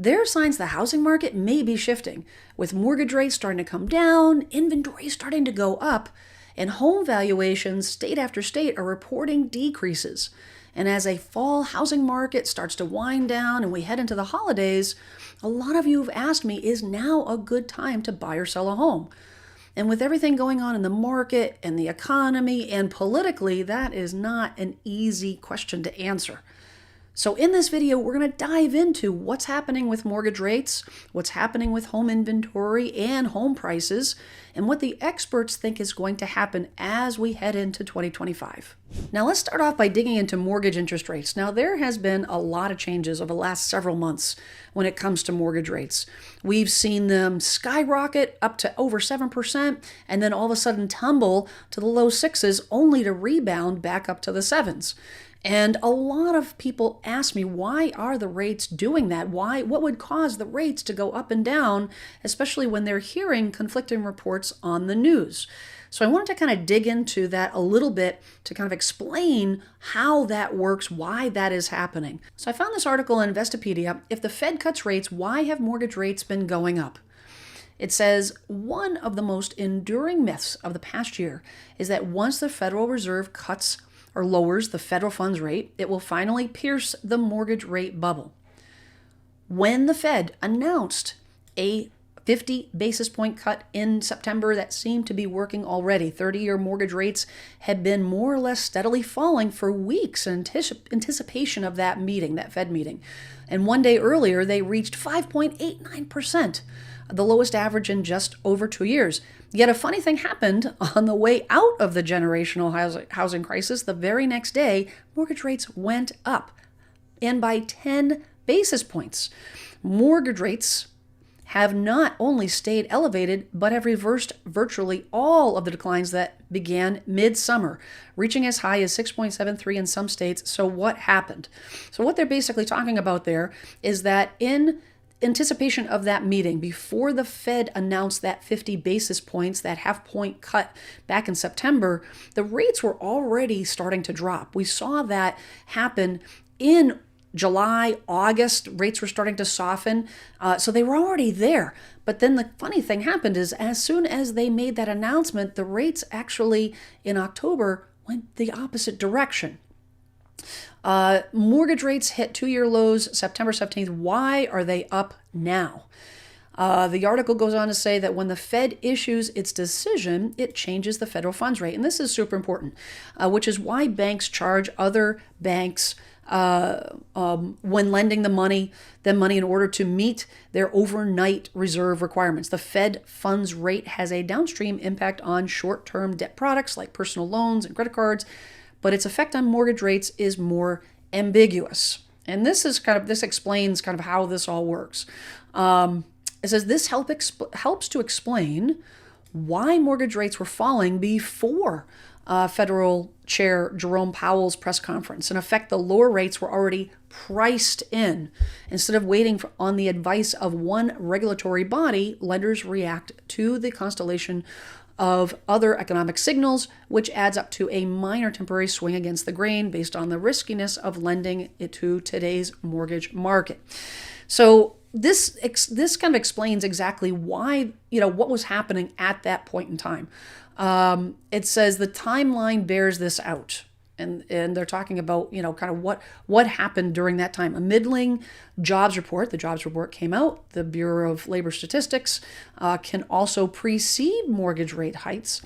there are signs the housing market may be shifting, with mortgage rates starting to come down, inventory starting to go up, and home valuations, state after state, are reporting decreases. And as a fall housing market starts to wind down and we head into the holidays, a lot of you have asked me, is now a good time to buy or sell a home? And with everything going on in the market and the economy and politically, that is not an easy question to answer. So in this video, we're going to dive into what's happening with mortgage rates, what's happening with home inventory and home prices, and what the experts think is going to happen as we head into 2025. Now let's start off by digging into mortgage interest rates. Now there has been a lot of changes over the last several months when it comes to mortgage rates. We've seen them skyrocket up to over 7% and then all of a sudden tumble to the low sixes only to rebound back up to the sevens. And a lot of people ask me, why are the rates doing that? What would cause the rates to go up and down, especially when they're hearing conflicting reports on the news? So I wanted to kind of dig into that a little bit to kind of explain how that works, why that is happening. So I found this article in Investopedia, If the Fed Cuts Rates, Why Have Mortgage Rates Been Going Up? It says, one of the most enduring myths of the past year is that once the Federal Reserve cuts or lowers the federal funds rate, it will finally pierce the mortgage rate bubble. When the Fed announced a 50 basis point cut in September that seemed to be working already, 30-year mortgage rates had been more or less steadily falling for weeks in anticipation of that meeting, that Fed meeting. And one day earlier, they reached 5.89%, the lowest average in just over 2 years. Yet a funny thing happened on the way out of the generational housing crisis. The very next day, mortgage rates went up, and by 10 basis points. Mortgage rates have not only stayed elevated, but have reversed virtually all of the declines that began mid-summer, reaching as high as 6.73 in some states. So what happened? So what they're basically talking about there is that in anticipation of that meeting, before the Fed announced that 50 basis points, that half-point cut back in September, the rates were already starting to drop. We saw that happen in July, August. Rates were starting to soften, so they were already there. But then the funny thing happened is as soon as they made that announcement, the rates actually in October went the opposite direction. Mortgage rates hit 2-year lows September 17th. Why are they up now? The article goes on to say that when the Fed issues its decision, it changes the federal funds rate. And this is super important, which is why banks charge other banks when lending them money in order to meet their overnight reserve requirements. The Fed funds rate has a downstream impact on short-term debt products like personal loans and credit cards, but its effect on mortgage rates is more ambiguous. And this explains kind of how this all works. It says this helps to explain why mortgage rates were falling before Federal Chair Jerome Powell's press conference. In effect, the lower rates were already priced in. Instead of waiting on the advice of one regulatory body, lenders react to the constellation of other economic signals, which adds up to a minor temporary swing against the grain based on the riskiness of lending it to today's mortgage market. So this kind of explains exactly why, what was happening at that point in time. It says the timeline bears this out. And they're talking about, kind of what happened during that time. A middling jobs report, the jobs report came out. The Bureau of Labor Statistics can also precede mortgage rate hikes,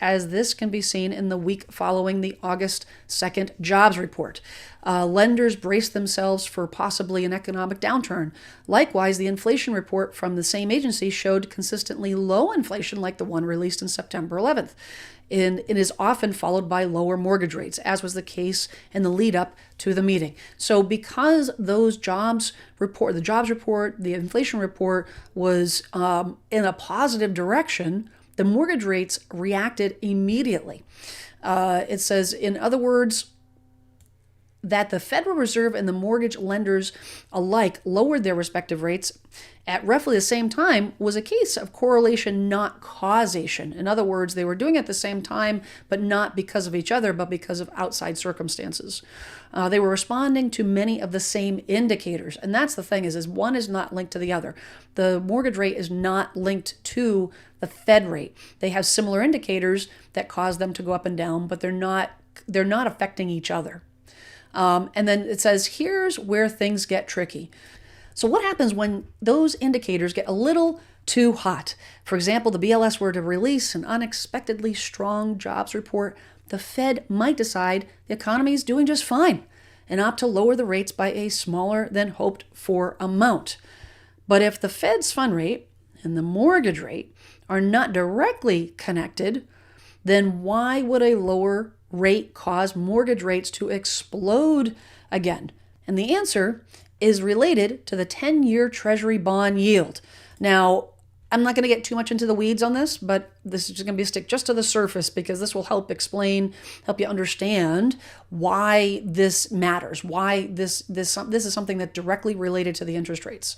as this can be seen in the week following the August 2nd jobs report. Lenders brace themselves for possibly an economic downturn. Likewise, the inflation report from the same agency showed consistently low inflation like the one released on September 11th. And it is often followed by lower mortgage rates, as was the case in the lead up to the meeting. So because those the jobs report, the inflation report was in a positive direction, the mortgage rates reacted immediately. It says, in other words, that the Federal Reserve and the mortgage lenders alike lowered their respective rates at roughly the same time was a case of correlation, not causation. In other words, they were doing it at the same time, but not because of each other, but because of outside circumstances. They were responding to many of the same indicators. And that's the thing is one is not linked to the other. The mortgage rate is not linked to the Fed rate. They have similar indicators that cause them to go up and down, but they're not affecting each other. And then it says, here's where things get tricky. So what happens when those indicators get a little too hot? For example, the BLS were to release an unexpectedly strong jobs report. The Fed might decide the economy is doing just fine and opt to lower the rates by a smaller than hoped for amount. But if the Fed's fund rate and the mortgage rate are not directly connected, then why would a lower rate cause mortgage rates to explode again? And the answer is related to the 10-year Treasury bond yield. Now, I'm not going to get too much into the weeds on this, but this is just going to be a stick just to the surface because this will help you understand why this matters, why this is something that's directly related to the interest rates.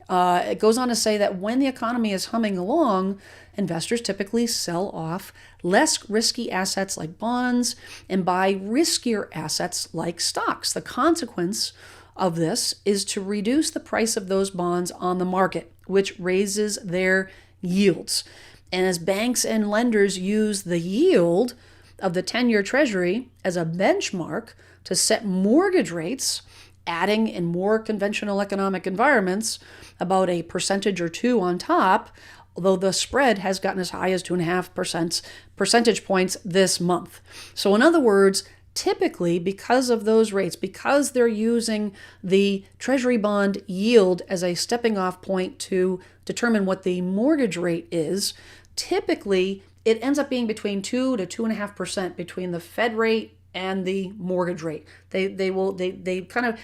It goes on to say that when the economy is humming along, investors typically sell off less risky assets like bonds and buy riskier assets like stocks. The consequence of this is to reduce the price of those bonds on the market, which raises their yields. And as banks and lenders use the yield of the 10-year Treasury as a benchmark to set mortgage rates, adding in more conventional economic environments about a percentage or two on top, although the spread has gotten as high as 2.5% percentage points this month. So in other words, typically because of those rates, because they're using the Treasury bond yield as a stepping off point to determine what the mortgage rate is, typically it ends up being between 2 to 2.5% between the Fed rate and the mortgage rate. They kind of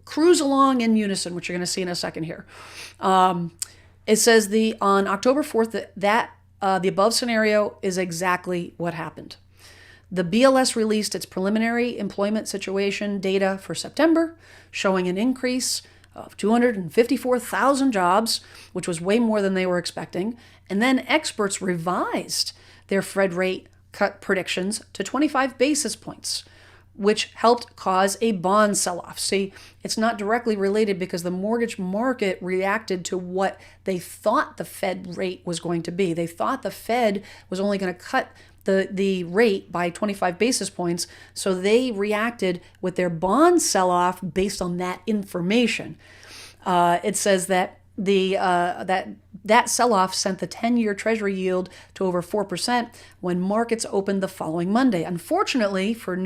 cruise along in unison, which you're going to see in a second here. It says on October 4th that the above scenario is exactly what happened. The BLS released its preliminary employment situation data for September, showing an increase of 254,000 jobs, which was way more than they were expecting. And then experts revised their Fed rate cut predictions to 25 basis points, which helped cause a bond sell-off. See, it's not directly related because the mortgage market reacted to what they thought the Fed rate was going to be. They thought the Fed was only going to cut the rate by 25 basis points, so they reacted with their bond sell-off based on that information. It says that that sell-off sent the 10-year Treasury yield to over 4% when markets opened the following Monday. Unfortunately, for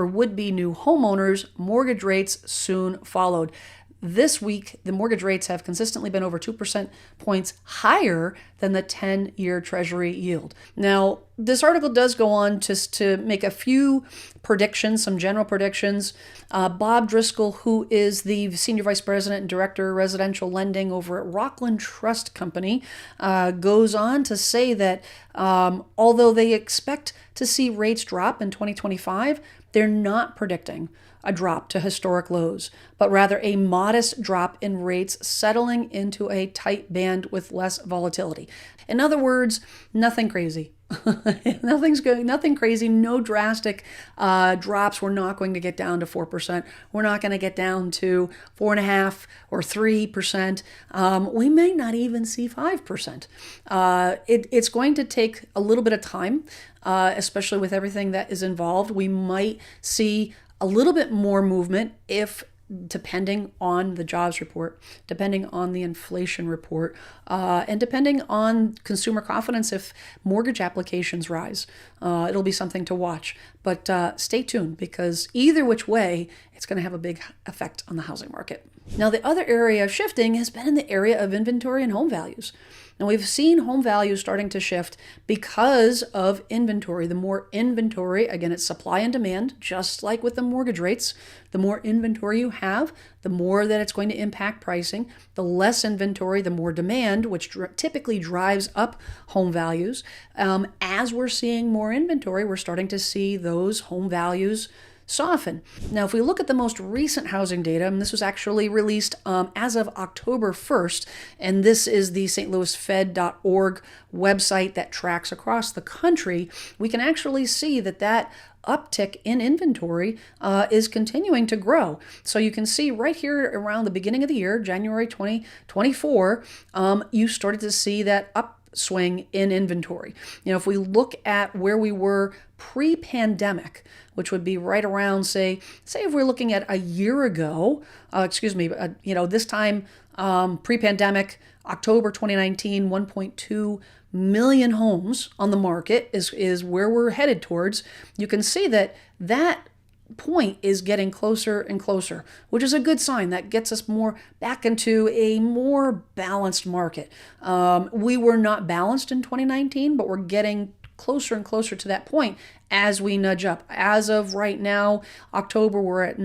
would-be new homeowners, mortgage rates soon followed. This week, the mortgage rates have consistently been over 2% points higher than the 10-year Treasury yield. Now, this article does go on to make a few predictions, some general predictions. Bob Driscoll, who is the Senior Vice President and Director of Residential Lending over at Rockland Trust Company, goes on to say that although they expect to see rates drop in 2025, they're not predicting a drop to historic lows, but rather a modest drop in rates settling into a tight band with less volatility. In other words, nothing crazy. Nothing crazy, no drastic drops. We're not going to get down to 4%. We're not going to get down to 4.5% or 3%. We may not even see 5%. It's going to take a little bit of time, especially with everything that is involved. We might see a little bit more movement depending on the jobs report, depending on the inflation report, and depending on consumer confidence if mortgage applications rise. It'll be something to watch. But stay tuned because either which way, it's going to have a big effect on the housing market. Now, the other area of shifting has been in the area of inventory and home values. Now, we've seen home values starting to shift because of inventory. The more inventory, again, it's supply and demand, just like with the mortgage rates. The more inventory you have, the more that it's going to impact pricing. The less inventory, the more demand, which typically drives up home values. As we're seeing more inventory, we're starting to see those home values soften. Now, if we look at the most recent housing data, and this was actually released as of October 1st, and this is the stlouisfed.org website that tracks across the country, we can actually see that uptick in inventory is continuing to grow. So you can see right here around the beginning of the year, January 2024, you started to see that upswing in inventory. If we look at where we were pre-pandemic, which would be right around, say if we're looking at a year ago, this time pre-pandemic, October 2019, 1.2 million homes on the market is where we're headed towards. You can see that point is getting closer and closer, which is a good sign. That gets us more back into a more balanced market. We were not balanced in 2019, but we're getting closer and closer to that point as we nudge up. As of right now, October, we're at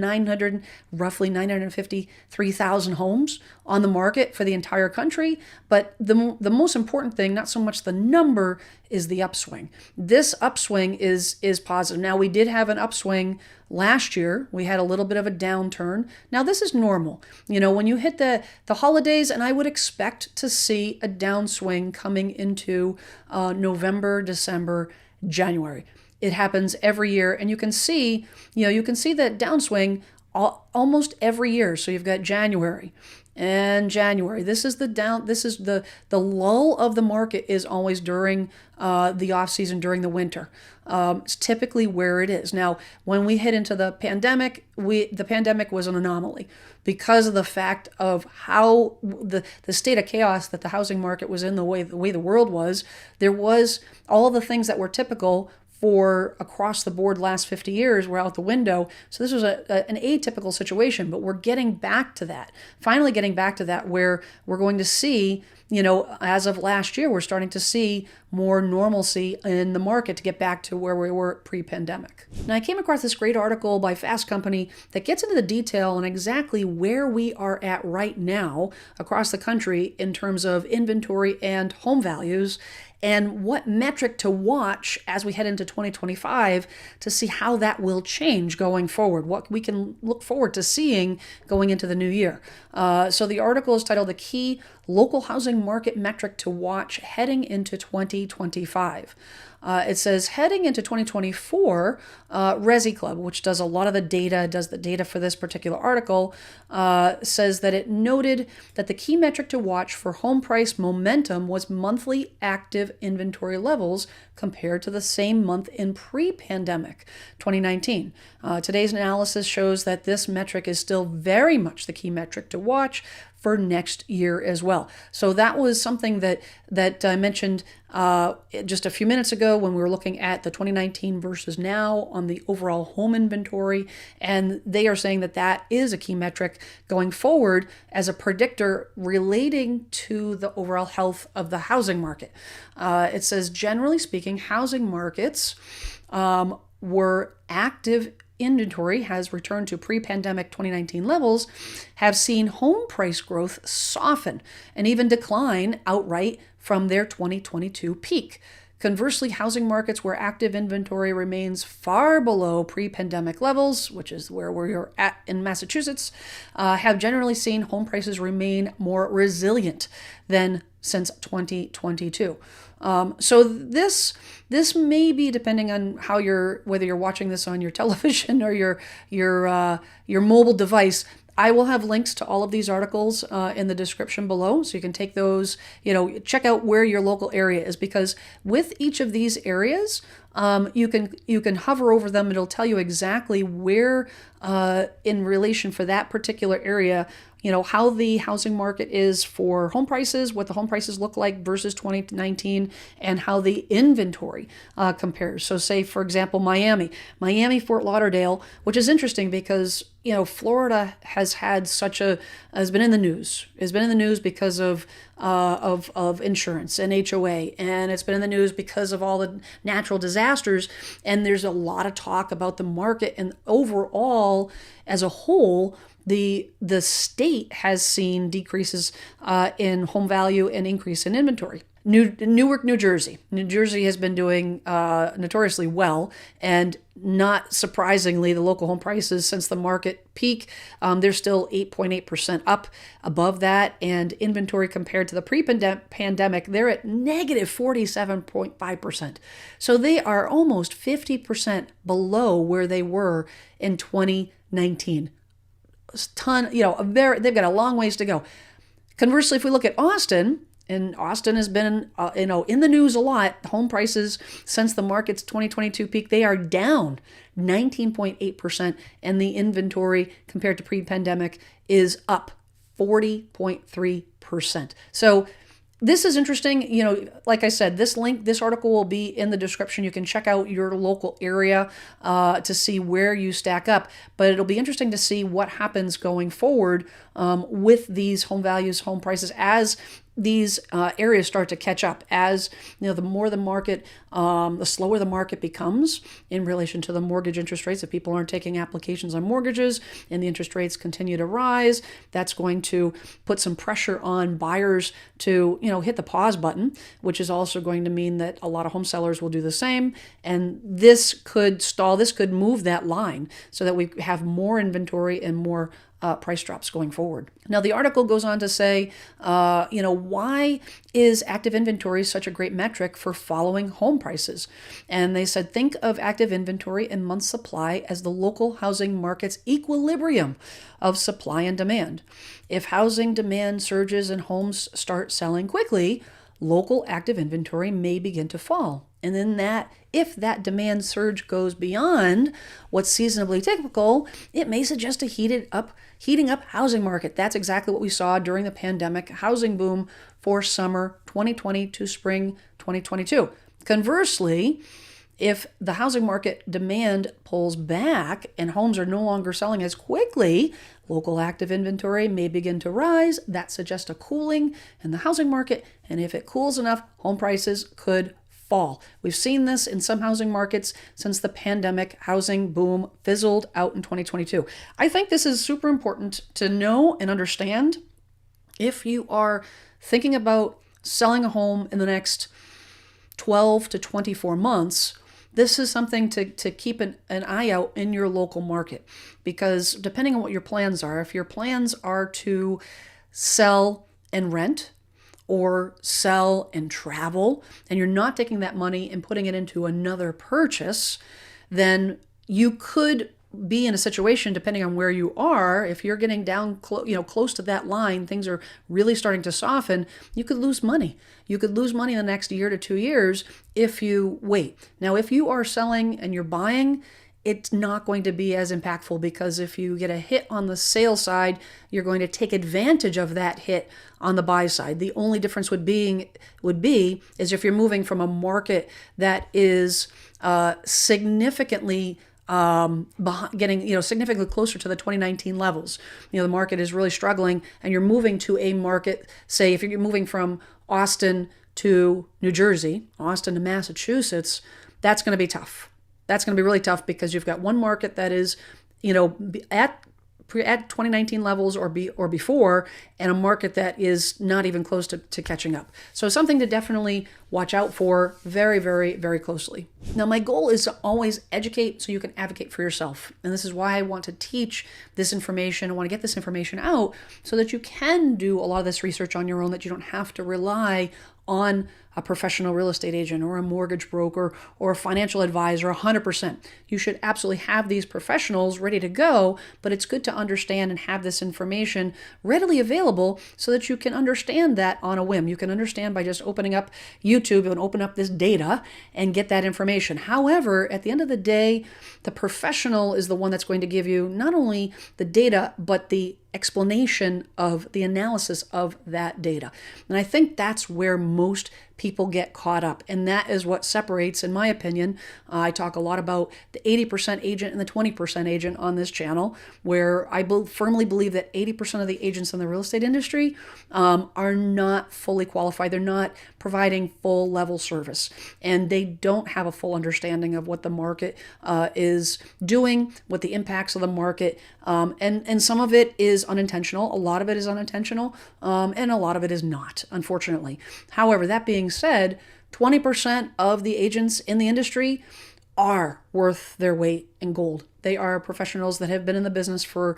roughly 953,000 homes on the market for the entire country. But the most important thing, not so much the number, is the upswing. This upswing is positive. Now, we did have an upswing last year. We had a little bit of a downturn. Now, this is normal. When you hit the holidays, and I would expect to see a downswing coming into November, December, January. It happens every year, and you can see that downswing almost every year. So you've got January. This is the lull of the market is always during the off season, during the winter. It's typically where it is. Now, when we hit into the pandemic, the pandemic was an anomaly because of the fact of how the state of chaos that the housing market was in, the way the world was. There was all the things that were typical for across the board last 50 years were out the window. So this was an atypical situation, but we're getting back to that, finally getting back to that, where we're going to see, as of last year, we're starting to see more normalcy in the market to get back to where we were pre-pandemic. Now, I came across this great article by Fast Company that gets into the detail on exactly where we are at right now across the country in terms of inventory and home values, and what metric to watch as we head into 2025 to see how that will change going forward, what we can look forward to seeing going into the new year. So the article is titled "The Key Local Housing Market Metric to Watch Heading into 2025." It says, heading into 2024, Resi Club, which does a lot of the data for this particular article, says that it noted that the key metric to watch for home price momentum was monthly active inventory levels compared to the same month in pre-pandemic 2019. Today's analysis shows that this metric is still very much the key metric to watch for next year as well. So that was something that I mentioned just a few minutes ago when we were looking at the 2019 versus now on the overall home inventory, and they are saying that is a key metric going forward as a predictor relating to the overall health of the housing market. It says, generally speaking, housing markets were active. Inventory has returned to pre-pandemic 2019 levels, have seen home price growth soften and even decline outright from their 2022 peak. Conversely, housing markets where active inventory remains far below pre-pandemic levels, which is where we're at in Massachusetts, have generally seen home prices remain more resilient than since 2022. So this may be, depending on whether you're watching this on your television or your mobile device. I will have links to all of these articles in the description below, so you can take those, check out where your local area is, because with each of these areas, you can hover over them. It'll tell you exactly where, in relation for that particular area, how the housing market is for home prices, what the home prices look like versus 2019, and how the inventory compares. So say, for example, Miami, Fort Lauderdale, which is interesting because, Florida has been in the news because of insurance and HOA, and it's been in the news because of all the natural disasters. And there's a lot of talk about the market, and overall, as a whole, the state has seen decreases in home value and increase in inventory. Newark, New Jersey. New Jersey has been doing notoriously well, and not surprisingly, the local home prices since the market peak, they're still 8.8% up above that, and inventory compared to the pre-pandemic, they're at negative 47.5%. So they are almost 50% below where they were in 2019. They've got a long ways to go. Conversely, if we look at Austin, and Austin has been, in the news a lot. Home prices since the market's 2022 peak, they are down 19.8%, and the inventory compared to pre-pandemic is up 40.3%. So this is interesting. Like I said, this article will be in the description. You can check out your local area to see where you stack up. But it'll be interesting to see what happens going forward with these home values, home prices, as these areas start to catch up. As the more the market, the slower the market becomes in relation to the mortgage interest rates. If people aren't taking applications on mortgages and the interest rates continue to rise, that's going to put some pressure on buyers to hit the pause button, which is also going to mean that a lot of home sellers will do the same. And this could stall. This could move that line so that we have more inventory and more price drops going forward. Now, the article goes on to say, why is active inventory such a great metric for following home prices? And they said, think of active inventory and month supply as the local housing market's equilibrium of supply and demand. If housing demand surges and homes start selling quickly, local active inventory may begin to fall. And then if that demand surge goes beyond what's seasonably typical, it may suggest a heating up housing market. That's exactly what we saw during the pandemic housing boom for summer 2020 to spring 2022. Conversely, if the housing market demand pulls back and homes are no longer selling as quickly, local active inventory may begin to rise. That suggests a cooling in the housing market. And if it cools enough, home prices could fall. We've seen this in some housing markets since the pandemic housing boom fizzled out in 2022. I think this is super important to know and understand if you are thinking about selling a home in the next 12 to 24 months. This is something to keep an eye out in your local market, because depending on what your plans are, if your plans are to sell and rent, or sell and travel, and you're not taking that money and putting it into another purchase, then you could be in a situation, depending on where you are, if you're getting down close to that line, things are really starting to soften, you could lose money. You could lose money in the next year to 2 years if you wait. Now, if you are selling and you're buying, it's not going to be as impactful, because if you get a hit on the sale side, you're going to take advantage of that hit on the buy side. The only difference would be is if you're moving from a market that is significantly getting significantly closer to the 2019 levels. The market is really struggling, and you're moving to a market, say if you're moving from Austin to New Jersey, Austin to Massachusetts, that's going to be tough. That's going to be really tough, because you've got one market that is, at 2019 levels or before, and a market that is not even close to catching up. So something to definitely watch out for very, very, very closely. Now, my goal is to always educate so you can advocate for yourself. And this is why I want to teach this information. I want to get this information out so that you can do a lot of this research on your own, that you don't have to rely on a professional real estate agent or a mortgage broker or a financial advisor 100%. You should absolutely have these professionals ready to go, but it's good to understand and have this information readily available so that you can understand that on a whim. You can understand by just opening up YouTube and open up this data and get that information. However, at the end of the day, the professional is the one that's going to give you not only the data, but the explanation of the analysis of that data. And I think that's where most people get caught up. And that is what separates, in my opinion, I talk a lot about the 80% agent and the 20% agent on this channel, where I firmly believe that 80% of the agents in the real estate industry are not fully qualified. They're not providing full level service, and they don't have a full understanding of what the market is doing, what the impacts of the market, and some of it is unintentional. A lot of it is unintentional, and a lot of it is not, unfortunately. However, that being being said, 20% of the agents in the industry are worth their weight in gold. They are professionals that have been in the business for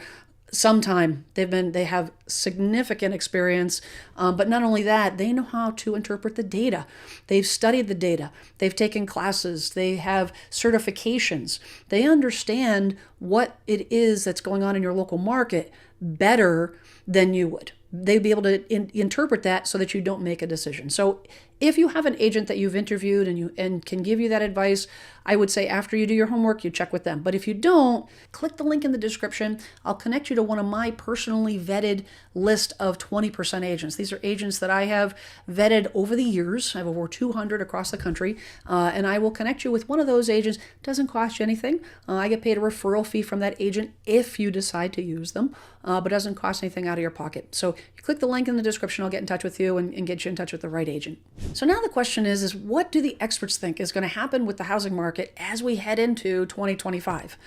some time. They have significant experience, but not only that, they know how to interpret the data. They've studied the data. They've taken classes. They have certifications. They understand what it is that's going on in your local market better than you would. They'd be able to interpret that so that you don't make a decision. So if you have an agent that you've interviewed and can give you that advice, I would say after you do your homework, you check with them. But if you don't, click the link in the description. I'll connect you to one of my personally vetted list of 20% agents. These are agents that I have vetted over the years. I have over 200 across the country, and I will connect you with one of those agents. It doesn't cost you anything. I get paid a referral fee from that agent if you decide to use them, but it doesn't cost anything out of your pocket. So you click the link in the description. I'll get in touch with you and get you in touch with the right agent. So now the question is what do the experts think is going to happen with the housing market as we head into 2025?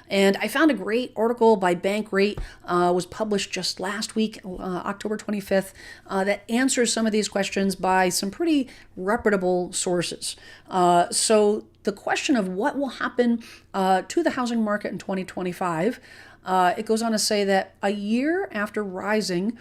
And I found a great article by Bankrate, was published just last week, October 25th, that answers some of these questions by some pretty reputable sources. So the question of what will happen to the housing market in 2025, it goes on to say that a year after rising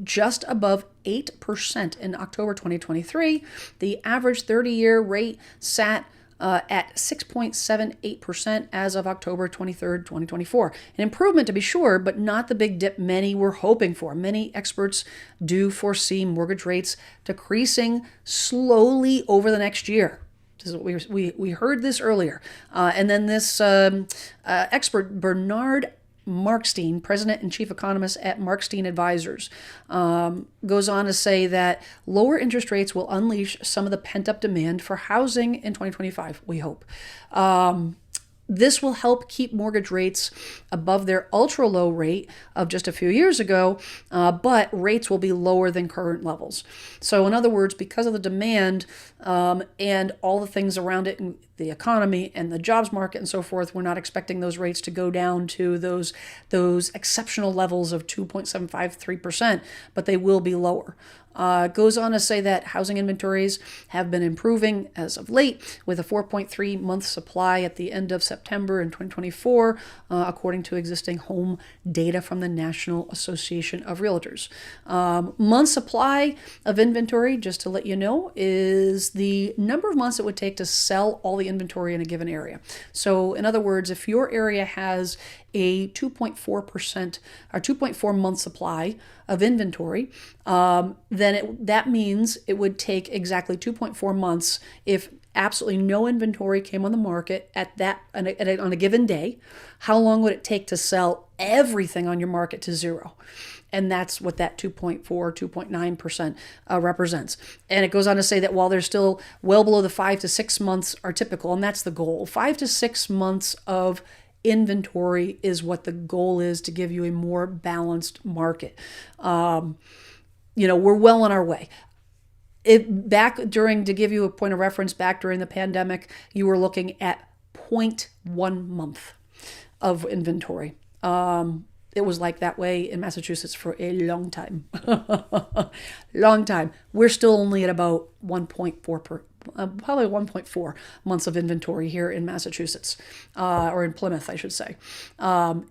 just above 8% in October 2023, the average 30-year rate sat at 6.78% as of October 23rd, 2024. An improvement to be sure, but not the big dip many were hoping for. Many experts do foresee mortgage rates decreasing slowly over the next year. This is what we heard this earlier. And then this expert, Bernard Markstein, president and chief economist at Markstein Advisors, goes on to say that lower interest rates will unleash some of the pent-up demand for housing in 2025, we hope. This will help keep mortgage rates above their ultra-low rate of just a few years ago, but rates will be lower than current levels. So in other words, because of the demand and all the things around it, and the economy and the jobs market and so forth, we're not expecting those rates to go down to those exceptional levels of 2.753%, but they will be lower. Goes on to say that housing inventories have been improving as of late, with a 4.3 month supply at the end of September in 2024, according to existing home data from the National Association of Realtors. Month supply of inventory, just to let you know, is the number of months it would take to sell all the inventory in a given area. So in other words, if your area has a 2.4% or 2.4 month supply of inventory, then that means it would take exactly 2.4 months if absolutely no inventory came on the market on a given day. How long would it take to sell everything on your market to zero? And that's what that 2.4, 2.9% represents. And it goes on to say that while they're still well below the 5 to 6 months are typical, and that's the goal, 5 to 6 months of inventory is what the goal is to give you a more balanced market. We're well on our way. To give you a point of reference, back during the pandemic, you were looking at 0.1 month of inventory. It was like that way in Massachusetts for a long time. Long time. We're still only at about 1.4 months of inventory here in Massachusetts, or in Plymouth, I should say.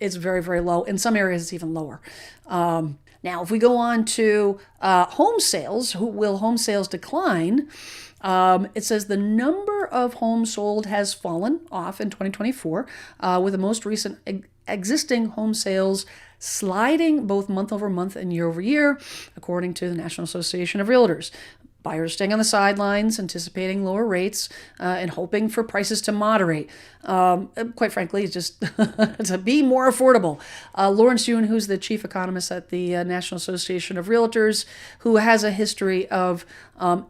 It's very, very low. In some areas, it's even lower. Now, if we go on to home sales, will home sales decline? It says the number of homes sold has fallen off in 2024, with the most recent existing home sales sliding both month over month and year over year, according to the National Association of Realtors. Buyers staying on the sidelines, anticipating lower rates, and hoping for prices to moderate. Quite frankly, just to be more affordable. Lawrence Yun, who's the chief economist at the National Association of Realtors, who has a history of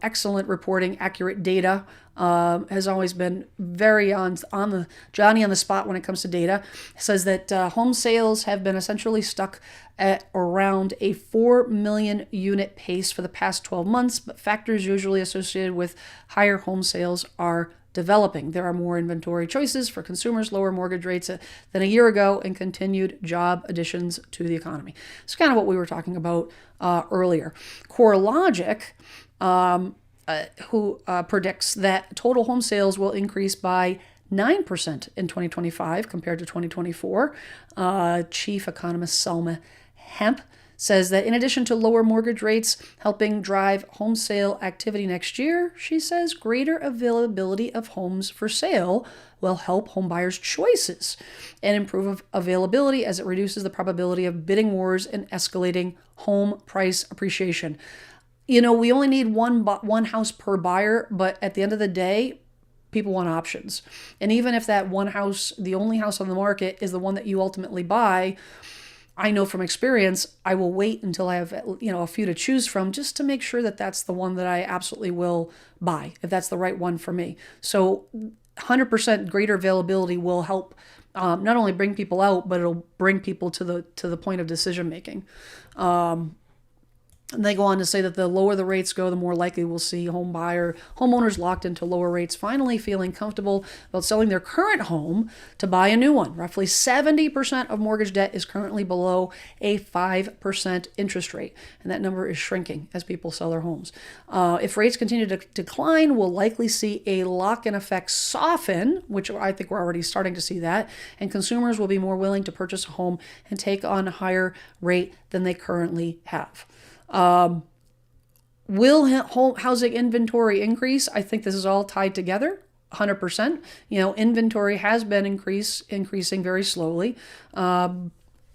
excellent reporting, accurate data, has always been very on the Johnny on the spot when it comes to data, says that home sales have been essentially stuck at around a 4 million unit pace for the past 12 months, but factors usually associated with higher home sales are developing. There are more inventory choices for consumers, lower mortgage rates than a year ago, and continued job additions to the economy. It's kind of what we were talking about earlier. CoreLogic who predicts that total home sales will increase by 9% in 2025 compared to 2024. Chief economist Selma Hemp says that in addition to lower mortgage rates helping drive home sale activity next year, she says greater availability of homes for sale will help home buyers' choices and improve availability as it reduces the probability of bidding wars and escalating home price appreciation. We only need one house per buyer, but at the end of the day, people want options. And even if that one house, the only house on the market, is the one that you ultimately buy, I know from experience, I will wait until I have, a few to choose from just to make sure that that's the one that I absolutely will buy, if that's the right one for me. So 100% greater availability will help not only bring people out, but it'll bring people to the point of decision making. And they go on to say that the lower the rates go, the more likely we'll see homeowners locked into lower rates finally feeling comfortable about selling their current home to buy a new one. Roughly 70% of mortgage debt is currently below a 5% interest rate, and that number is shrinking as people sell their homes. If rates continue to decline, we'll likely see a lock-in effect soften, which I think we're already starting to see that, and consumers will be more willing to purchase a home and take on a higher rate than they currently have. Will housing inventory increase? I think this is all tied together 100%. Inventory has been increasing very slowly.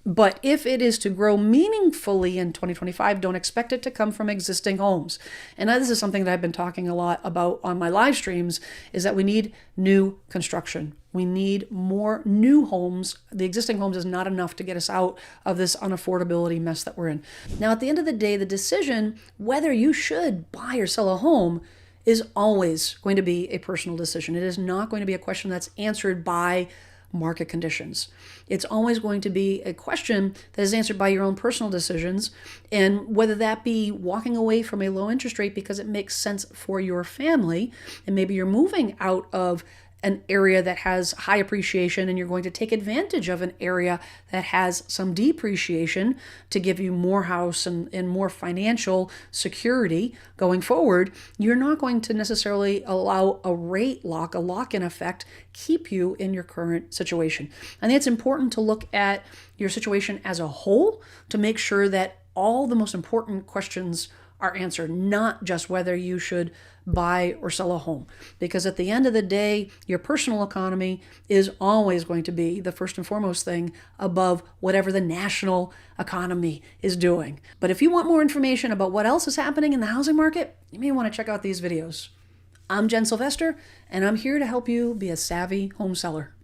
But if it is to grow meaningfully in 2025, don't expect it to come from existing homes. And this is something that I've been talking a lot about on my live streams, is that we need new construction. We need more new homes. The existing homes is not enough to get us out of this unaffordability mess that we're in. Now, at the end of the day, the decision whether you should buy or sell a home is always going to be a personal decision. It is not going to be a question that's answered by market conditions. It's always going to be a question that is answered by your own personal decisions, and whether that be walking away from a low interest rate because it makes sense for your family, and maybe you're moving out of an area that has high appreciation and you're going to take advantage of an area that has some depreciation to give you more house and more financial security going forward. You're not going to necessarily allow a lock-in effect, keep you in your current situation. I think it's important to look at your situation as a whole to make sure that all the most important questions are answered, not just whether you should buy or sell a home. Because at the end of the day, your personal economy is always going to be the first and foremost thing above whatever the national economy is doing. But if you want more information about what else is happening in the housing market, you may want to check out these videos. I'm Jen Sylvester, and I'm here to help you be a savvy home seller.